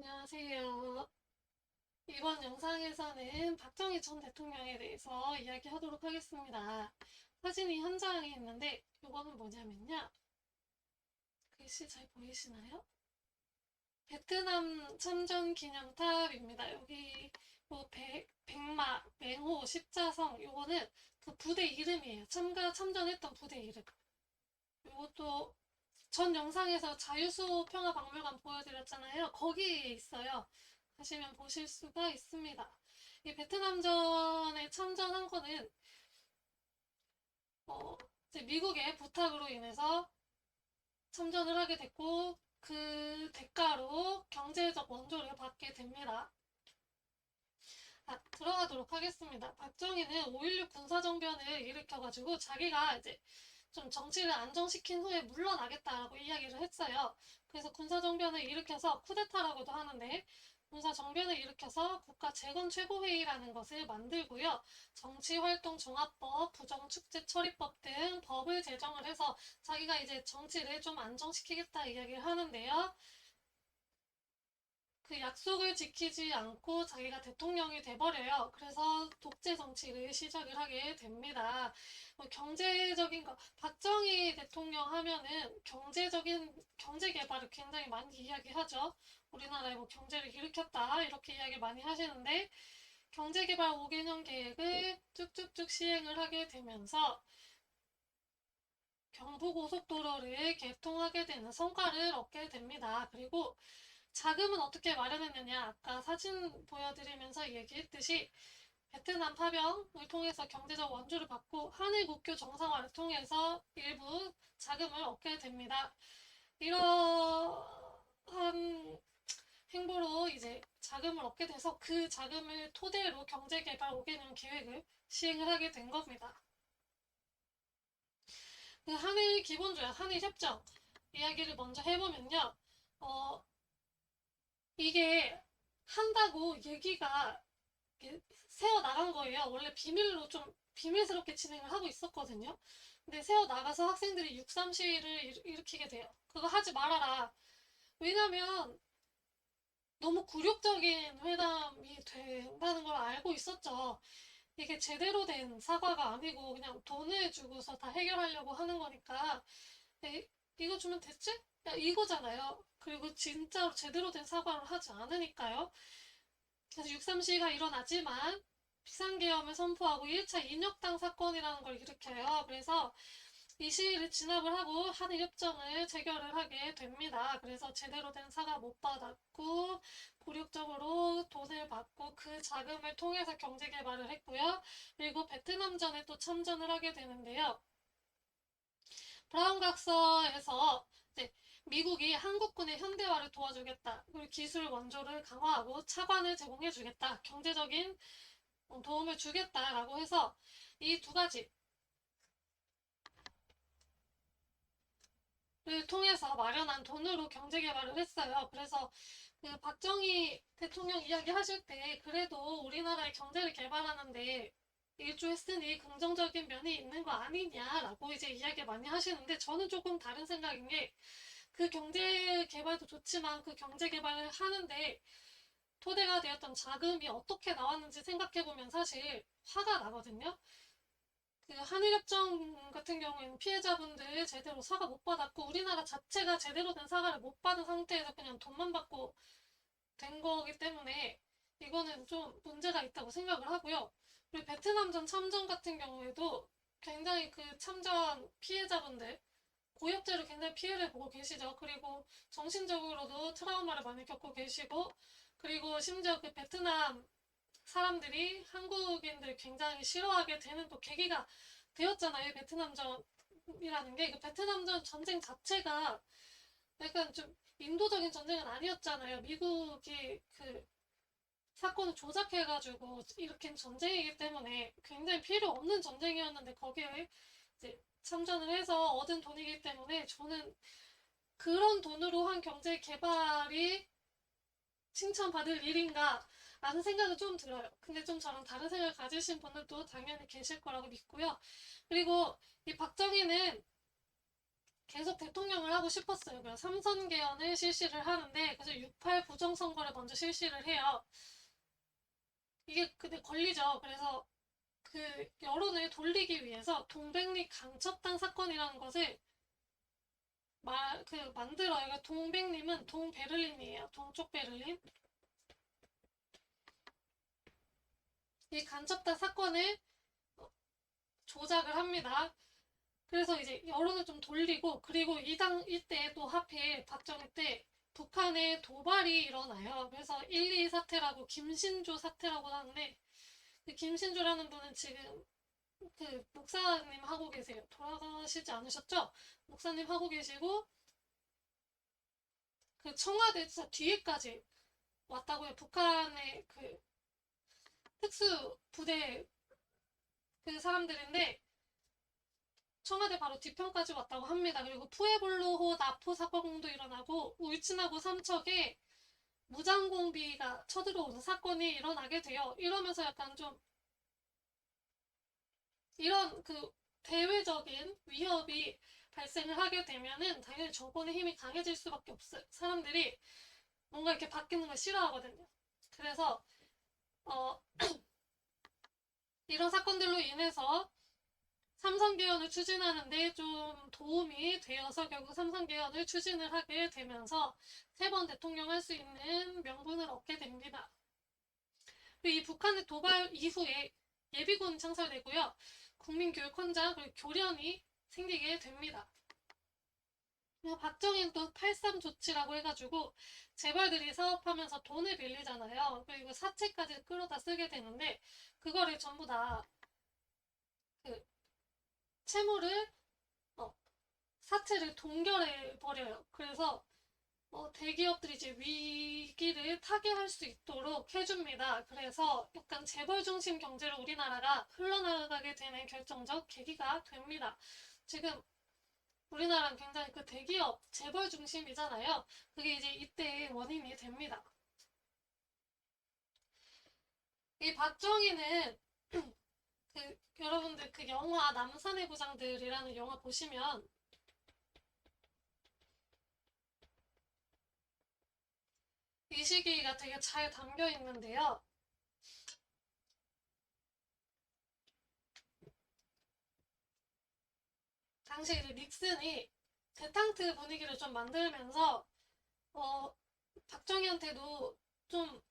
안녕하세요. 이번 영상에서는 박정희 전 대통령에 대해서 이야기하도록 하겠습니다. 사진이 한 장이 있는데 이거는 뭐냐면요. 글씨 잘 보이시나요? 베트남 참전 기념탑입니다. 여기 뭐 백마, 맹호, 십자성 요거는 그 부대 이름이에요. 참전했던 부대 이름. 이것도 전 영상에서 자유수 평화박물관 보여드렸잖아요. 거기에 있어요. 가시면 보실 수가 있습니다. 이 베트남전에 참전한 거는 이제 미국의 부탁으로 인해서 참전을 하게 됐고 그 대가로 경제적 원조를 받게 됩니다. 들어가도록 하겠습니다. 박정희는 5.16 군사정변을 일으켜가지고 자기가 이제 좀 정치를 안정시킨 후에 물러나겠다라고 이야기를 했어요. 그래서 군사정변을 일으켜서 쿠데타라고도 하는데 군사정변을 일으켜서 국가재건최고회의라는 것을 만들고요. 정치활동종합법, 부정축제처리법 등 법을 제정을 해서 자기가 이제 정치를 좀 안정시키겠다 이야기를 하는데요. 그 약속을 지키지 않고 자기가 대통령이 돼버려요. 그래서 독재 정치를 시작을 하게 됩니다. 뭐 경제적인 거, 박정희 대통령 하면은 경제 개발을 굉장히 많이 이야기하죠. 우리나라의 뭐 경제를 일으켰다 이렇게 이야기 많이 하시는데 경제 개발 5개년 계획을 쭉쭉쭉 시행을 하게 되면서 경부고속도로를 개통하게 되는 성과를 얻게 됩니다. 그리고 자금은 어떻게 마련했느냐? 아까 사진 보여드리면서 얘기했듯이 베트남 파병을 통해서 경제적 원조를 받고 한일 국교 정상화를 통해서 일부 자금을 얻게 됩니다. 이러한 행보로 이제 자금을 얻게 돼서 그 자금을 토대로 경제개발 5개년 계획을 시행을 하게 된 겁니다. 그 한일 기본조약, 한일 협정 이야기를 먼저 해보면요. 어, 이게 한다고 얘기가 새어 나간 거예요. 원래 비밀로 좀 비밀스럽게 진행을 하고 있었거든요. 근데 새어 나가서 학생들이 6.3 시위를 일으키게 돼요. 그거 하지 말아라. 왜냐면 너무 굴욕적인 회담이 된다는 걸 알고 있었죠. 이게 제대로 된 사과가 아니고 그냥 돈을 주고서 다 해결하려고 하는 거니까 이거 주면 됐지? 야, 이거잖아요. 그리고 진짜로 제대로 된 사과를 하지 않으니까요. 그래서 6.3시가 일어나지만 비상계엄을 선포하고 1차 인혁당 사건이라는 걸 일으켜요. 그래서 이 시위를 진압을 하고 한일협정을 체결을 하게 됩니다. 그래서 제대로 된 사과 못 받았고 굴욕적으로 돈을 받고 그 자금을 통해서 경제개발을 했고요. 그리고 베트남전에 또 참전을 하게 되는데요. 브라운각서에서 이제 미국이 한국군의 현대화를 도와주겠다. 그리고 기술 원조를 강화하고 차관을 제공해주겠다. 경제적인 도움을 주겠다라고 해서 이 두 가지를 통해서 마련한 돈으로 경제개발을 했어요. 그래서 그 박정희 대통령 이야기 하실 때 그래도 우리나라의 경제를 개발하는데 일조했으니 긍정적인 면이 있는 거 아니냐라고 이제 이야기 많이 하시는데 저는 조금 다른 생각인 게 그 경제 개발도 좋지만 그 경제 개발을 하는데 토대가 되었던 자금이 어떻게 나왔는지 생각해보면 사실 화가 나거든요. 그 한일협정 같은 경우에는 피해자분들 제대로 사과 못 받았고 우리나라 자체가 제대로 된 사과를 못 받은 상태에서 그냥 돈만 받고 된 거기 때문에 이거는 좀 문제가 있다고 생각을 하고요. 그리고 베트남전 참전 같은 경우에도 굉장히 그 참전 피해자분들 고엽제로 굉장히 피해를 보고 계시죠. 그리고 정신적으로도 트라우마를 많이 겪고 계시고, 그리고 심지어 그 베트남 사람들이 한국인들 굉장히 싫어하게 되는 또 계기가 되었잖아요. 베트남전이라는 게. 그 베트남전 전쟁 자체가 약간 좀 인도적인 전쟁은 아니었잖아요. 미국이 그 사건을 조작해가지고 일으킨 전쟁이기 때문에 굉장히 필요 없는 전쟁이었는데 거기에 이제 참전을 해서 얻은 돈이기 때문에 저는 그런 돈으로 한 경제 개발이 칭찬받을 일인가 라는 생각은 좀 들어요. 근데 좀 저랑 다른 생각을 가지신 분들도 당연히 계실 거라고 믿고요. 그리고 이 박정희는 계속 대통령을 하고 싶었어요. 그래서 삼선 개헌을 실시를 하는데, 그래서 6.8 부정선거를 먼저 실시를 해요. 이게 근데 걸리죠. 그래서 그 여론을 돌리기 위해서 동백리 강첩단 사건이라는 것을 만들어요. 그러니까 동백림은 동베를린이에요. 동쪽 베를린. 이 간첩단 사건을 조작을 합니다. 그래서 이제 여론을 좀 돌리고, 그리고 이때 또 하필 박정희 때 북한에 도발이 일어나요. 그래서 1.2 사태라고 김신조 사태라고 하는데, 그 김신조라는 분은 지금 그 목사님 하고 계세요. 돌아가시지 않으셨죠? 목사님 하고 계시고, 그 청와대 진짜 뒤에까지 왔다고요. 북한의 그 특수 부대 그 사람들인데, 청와대 바로 뒤편까지 왔다고 합니다. 그리고 푸에블로호 나포 사건도 일어나고 울진하고 삼척에 무장공비가 쳐들어오는 사건이 일어나게 돼요. 이러면서 약간 좀 이런 그 대외적인 위협이 발생을 하게 되면은 당연히 정권의 힘이 강해질 수밖에 없어요. 사람들이 뭔가 이렇게 바뀌는 걸 싫어하거든요. 그래서 어, 이런 사건들로 인해서 삼성개헌을 추진하는데 좀 도움이 되어서 결국 삼성개헌을 추진을 하게 되면서 세 번 대통령 할 수 있는 명분을 얻게 됩니다. 그리고 이 북한의 도발 이후에 예비군 창설되고요. 국민교육헌장 그리고 교련이 생기게 됩니다. 박정희는 또 8.3 조치라고 해가지고 재벌들이 사업하면서 돈을 빌리잖아요. 그리고 사채까지 끌어다 쓰게 되는데 그거를 전부 다 그 채무를 사채를 동결해 버려요. 그래서 대기업들이 이제 위기를 타개할 수 있도록 해줍니다. 그래서 약간 재벌 중심 경제로 우리나라가 흘러나가게 되는 결정적 계기가 됩니다. 지금 우리나라는 굉장히 그 대기업 재벌 중심이잖아요. 그게 이제 이때의 원인이 됩니다. 이 박정희는 여러분들 그 영화 남산의 부장들이라는 영화 보시면 이 시기가 되게 잘 담겨 있는데요. 당시 이제 닉슨이 대탕트 분위기를 좀 만들면서 박정희한테도 좀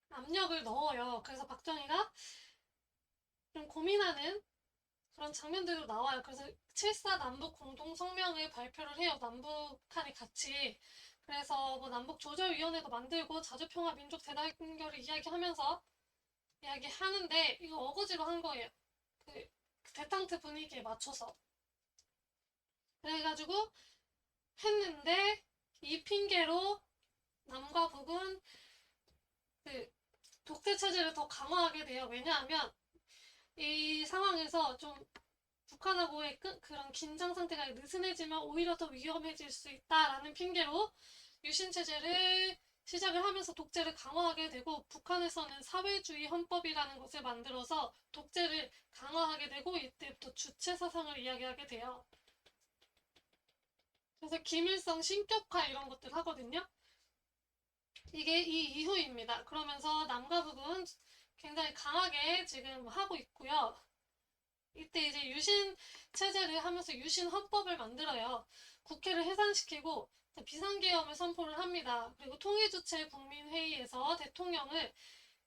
압력을 넣어요. 그래서 박정희가 좀 고민하는 그런 장면들도 나와요. 그래서 7.4 남북 공동성명을 발표를 해요. 남북한이 같이. 그래서 뭐 남북조절위원회도 만들고 자주평화 민족 대단결을 이야기하면서 이야기하는데 이거 어거지로 한 거예요. 그 대탕트 분위기에 맞춰서. 그래가지고 했는데 이 핑계로 남과 북은 그 독재 체제를 더 강화하게 돼요. 왜냐하면 이 상황에서 좀 북한하고의 그런 긴장 상태가 느슨해지면 오히려 더 위험해질 수 있다라는 핑계로 유신 체제를 시작을 하면서 독재를 강화하게 되고 북한에서는 사회주의 헌법이라는 것을 만들어서 독재를 강화하게 되고 이때부터 주체 사상을 이야기하게 돼요. 그래서 김일성 신격화 이런 것들 하거든요. 이게 이 이후입니다. 그러면서 남과 북은 굉장히 강하게 지금 하고 있고요. 이때 이제 유신 체제를 하면서 유신 헌법을 만들어요. 국회를 해산시키고 비상계엄을 선포를 합니다. 그리고 통일주체 국민회의에서 대통령을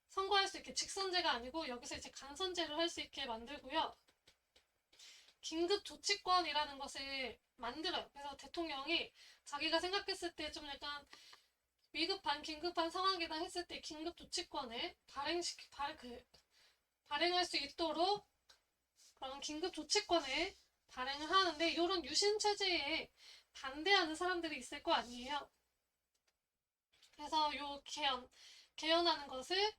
선거할 수 있게 직선제가 아니고 여기서 이제 간선제를 할 수 있게 만들고요. 긴급조치권이라는 것을 만들어요. 그래서 대통령이 자기가 생각했을 때 좀 약간 위급한 긴급한 상황이다 했을 때 긴급조치권을 발행할 수 있도록 그런 긴급조치권을 발행을 하는데 이런 유신체제에 반대하는 사람들이 있을 거 아니에요. 그래서 요 개헌하는 것을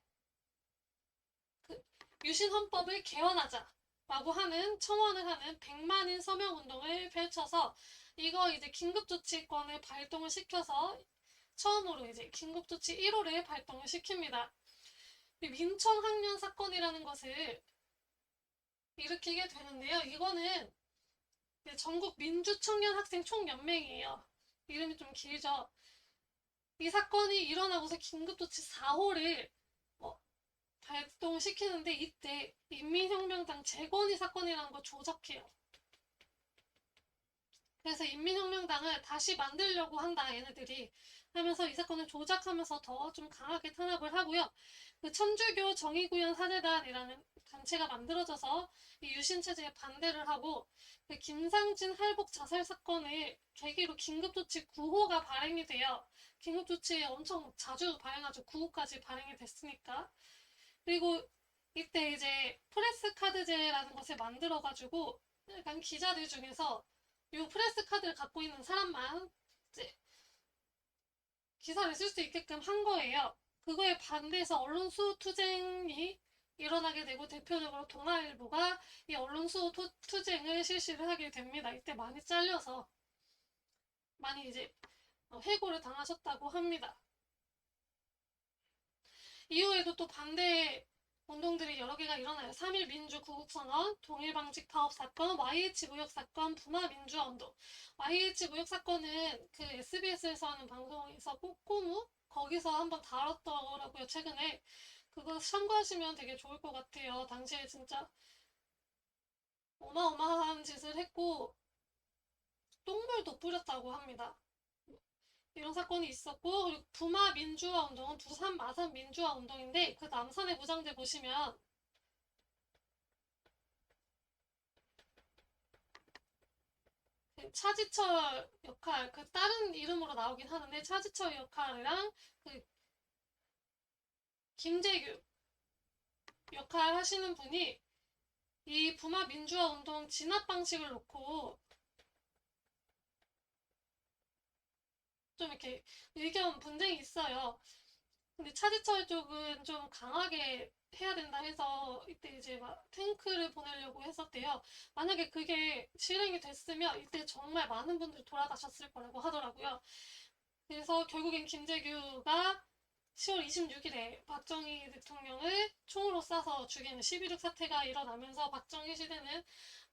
유신헌법을 개헌하자 라고 하는 청원을 하는 100만인 서명운동을 펼쳐서 이거 이제 긴급조치권을 발동을 시켜서 처음으로 이제 긴급조치 1호를 발동을 시킵니다. 민청학년 사건이라는 것을 일으키게 되는데요. 이거는 전국 민주청년학생 총연맹이에요. 이름이 좀 길죠. 이 사건이 일어나고서 긴급조치 4호를 발동시키는데 이때 인민혁명당 재건이 사건이라는 걸 조작해요. 그래서 인민혁명당을 다시 만들려고 한다 얘네들이 하면서 이 사건을 조작하면서 더 좀 강하게 탄압을 하고요. 그 천주교 정의구현 사제단이라는 단체가 만들어져서 이 유신체제에 반대를 하고 그 김상진 할복 자살 사건을 계기로 긴급조치 9호가 발행이 돼요. 긴급조치 엄청 자주 발행하죠. 9호까지 발행이 됐으니까. 그리고 이때 이제 프레스 카드제라는 것을 만들어가지고 약간 기자들 중에서 이 프레스 카드를 갖고 있는 사람만 이제 기사를 쓸 수 있게끔 한 거예요. 그거에 반대해서 언론 수호 투쟁이 일어나게 되고 대표적으로 동아일보가 이 언론 수호 투쟁을 실시를 하게 됩니다. 이때 많이 잘려서 많이 이제 해고를 당하셨다고 합니다. 이후에도 또 반대 운동들이 여러 개가 일어나요. 3.1 민주 구국선언, 동일방직 파업 사건, YH 무역 사건, 부마 민주화 운동. YH 무역 사건은 그 SBS에서 하는 방송에서 꼬꼬무 거기서 한번 다뤘더라고요. 최근에 그거 참고하시면 되게 좋을 것 같아요. 당시에 진짜 어마어마한 짓을 했고 똥물도 뿌렸다고 합니다. 이런 사건이 있었고, 그리고 부마 민주화 운동은 부산 마산 민주화 운동인데 그 남산의 무장들 보시면 그 차지철 역할, 그 다른 이름으로 나오긴 하는데 차지철 역할이랑 그 김재규 역할 하시는 분이 이 부마 민주화 운동 진압 방식을 놓고 좀 이렇게 의견 분쟁이 있어요. 근데 차지철 쪽은 좀 강하게 해야 된다 해서 이때 이제 막 탱크를 보내려고 했었대요. 만약에 그게 실행이 됐으면 이때 정말 많은 분들이 돌아가셨을 거라고 하더라고요. 그래서 결국엔 김재규가 10월 26일에 박정희 대통령을 총으로 쏴서 죽이는 11.6 사태가 일어나면서 박정희 시대는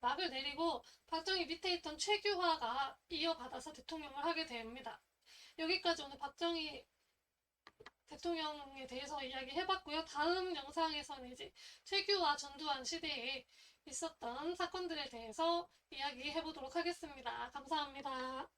막을 내리고 박정희 밑에 있던 최규화가 이어받아서 대통령을 하게 됩니다. 여기까지 오늘 박정희 대통령에 대해서 이야기해봤고요. 다음 영상에서는 이제 최규와 전두환 시대에 있었던 사건들에 대해서 이야기해보도록 하겠습니다. 감사합니다.